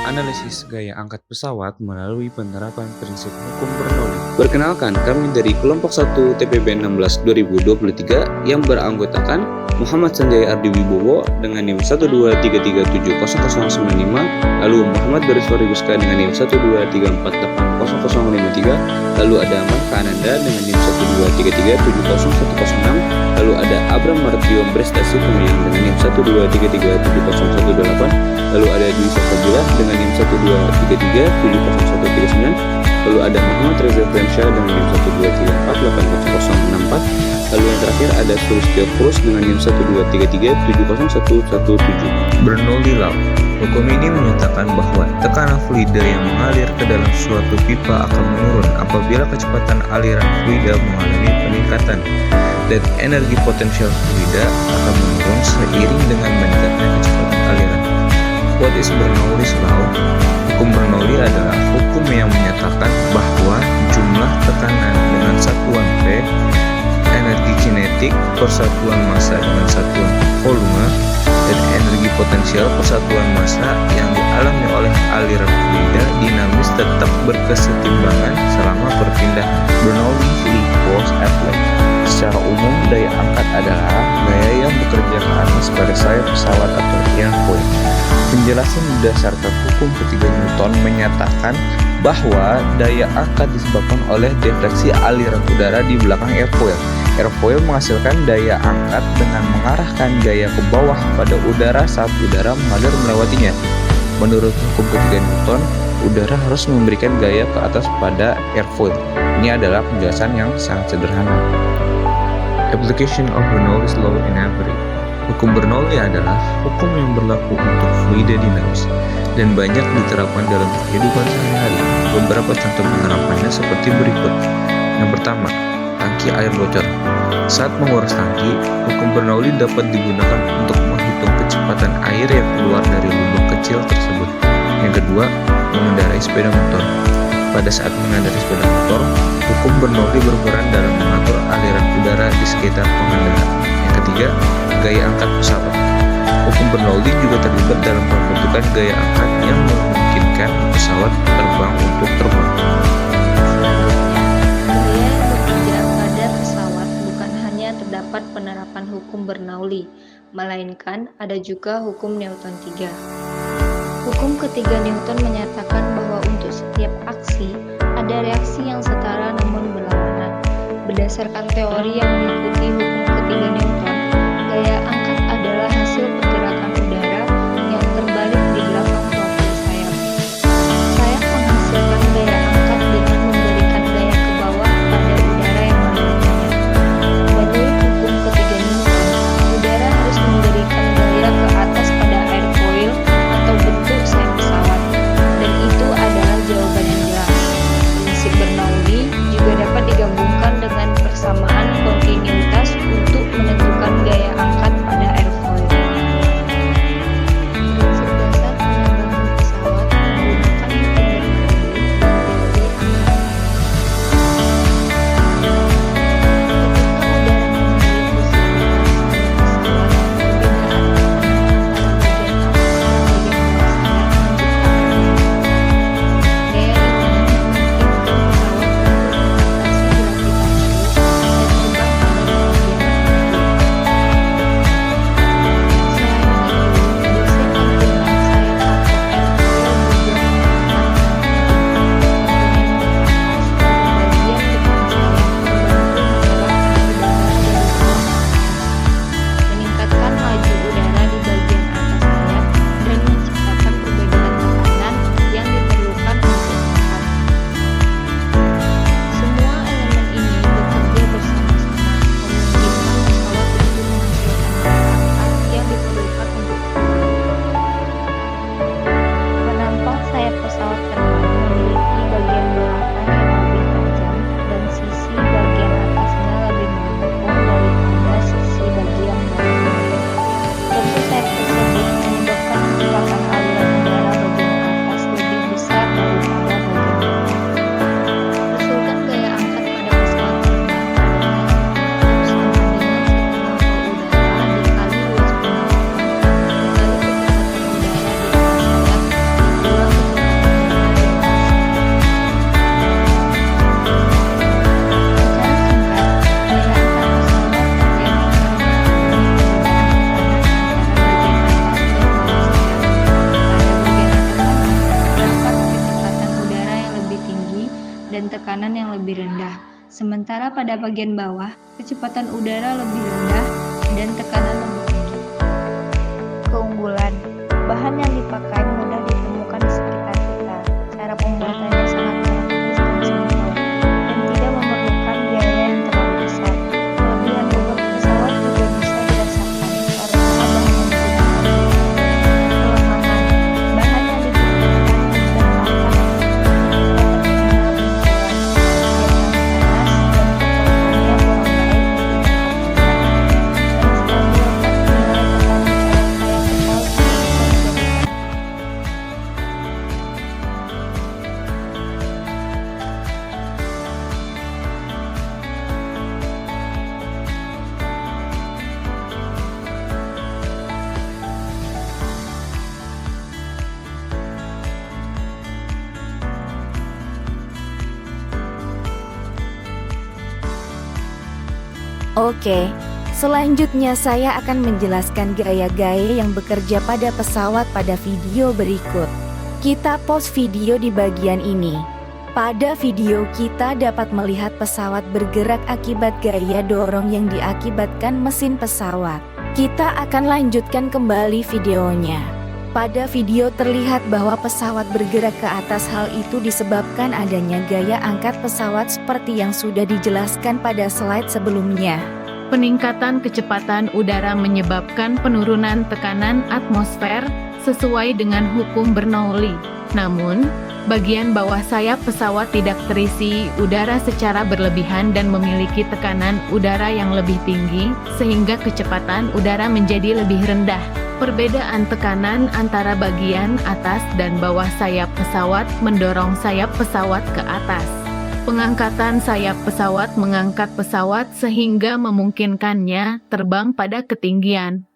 Analisis gaya angkat pesawat melalui penerapan prinsip hukum Bernoulli. Perkenalkan, kami dari kelompok 1 TPB 16 2023 yang beranggotakan Muhammad Sanjaya Ardi Wibowo dengan NIM 123370095, lalu Muhammad Gariswari Guska dengan NIM 123480053, lalu ada Marka Ananda dengan NIM 123370106, lalu ada Abram Martio Prestasi Pemilihan dengan NIM 123370118, lalu ada Dwi Safadillah dengan NIM 123370139, lalu ada Muhammad Reza Friansyah dengan NIM 123480064, lalu yang terakhir ada Sulistyo Cruz dengan NIM 123370117. Bernoulli Law. Hukum ini menyatakan bahwa tekanan fluida yang mengalir ke dalam suatu pipa akan menurun apabila kecepatan aliran fluida mengalami peningkatan, dan energi potensial fluida akan menurun seiring dengan meningkatnya kecepatan aliran. What is Bernoulli's Law? Hukum Bernoulli adalah hukum yang menyatakan bahwa jumlah tekanan dengan satuan P, energi kinetik persatuan massa dengan satuan volume, dan energi potensial persatuan massa yang dialami oleh aliran fluida dinamis tetap berkesetimbangan selama perpindahan. Bernoulli force applied. Secara umum, daya angkat adalah gaya yang bekerja ke atas pada sayap pesawat atau airfoil. Penjelasan berdasarkan hukum ketiga Newton menyatakan bahwa daya angkat disebabkan oleh defleksi aliran udara di belakang airfoil. Airfoil menghasilkan daya angkat dengan mengarahkan gaya ke bawah pada udara saat udara mengalir melewatinya. Menurut hukum ketiga Newton, udara harus memberikan gaya ke atas pada airfoil. Ini adalah penjelasan yang sangat sederhana. Application of Bernoulli's Law in every. Hukum Bernoulli adalah hukum yang berlaku untuk fluida dinamis dan banyak diterapkan dalam kehidupan sehari-hari. Beberapa contoh penerapannya seperti berikut. Yang pertama, tangki air bocor. Saat menguras tangki, hukum Bernoulli dapat digunakan untuk menghitung kecepatan air yang keluar dari lubang kecil tersebut. Yang kedua, mengendarai sepeda motor. Pada saat mengendarai sepeda motor, hukum Bernoulli berperan dalam mengatur aliran udara di sekitar pengendara. Yang ketiga, gaya angkat pesawat. Hukum Bernoulli juga terlibat dalam pembentukan gaya angkat yang memungkinkan pesawat terbang untuk terbang. Terdapat penerapan hukum Bernoulli, melainkan ada juga hukum Newton 3. Hukum ketiga Newton menyatakan bahwa untuk setiap aksi ada reaksi yang setara namun berlawanan. Berdasarkan teori yang mengikuti hukum ketiga Newton, gaya angkat adalah hasil pergerakan udara yang terbalik di belakang profil sayap. Sayap menghasilkan gaya angkat dengan memberikan gaya ke bawah pada udara yang menurunkannya. Menurut hukum ketiga Newton, udara harus memberikan gaya ke atas pada airfoil atau bentuk sayap pesawat, dan itu adalah jawaban yang jelas. Prinsip Bernoulli juga dapat digabungkan dengan persamaan kontinuitas untuk menentukan tekanan yang lebih rendah. Sementara pada bagian bawah, kecepatan udara lebih rendah dan tekanan lebih tinggi. Keunggulan, bahan yang dipakai mudah ditemukan di sekitar kita. Cara pembuatannya sangat praktis dan simpel, dan tidak memerlukan biaya yang terlalu besar. Kelebihan bobot pesawat juga bisa dirasakan karena bahan yang digunakan. Kelemahan, bahan yang digunakan mudah patah Oke, selanjutnya saya akan menjelaskan gaya-gaya yang bekerja pada pesawat pada video berikut. Kita pause video di bagian ini. Pada video kita dapat melihat pesawat bergerak akibat gaya dorong yang diakibatkan mesin pesawat. Kita akan lanjutkan kembali videonya. Pada video terlihat bahwa pesawat bergerak ke atas. Hal itu disebabkan adanya gaya angkat pesawat seperti yang sudah dijelaskan pada slide sebelumnya. Peningkatan kecepatan udara menyebabkan penurunan tekanan atmosfer sesuai dengan hukum Bernoulli. Namun, bagian bawah sayap pesawat tidak terisi udara secara berlebihan dan memiliki tekanan udara yang lebih tinggi, sehingga kecepatan udara menjadi lebih rendah. Perbedaan tekanan antara bagian atas dan bawah sayap pesawat mendorong sayap pesawat ke atas. Pengangkatan sayap pesawat mengangkat pesawat sehingga memungkinkannya terbang pada ketinggian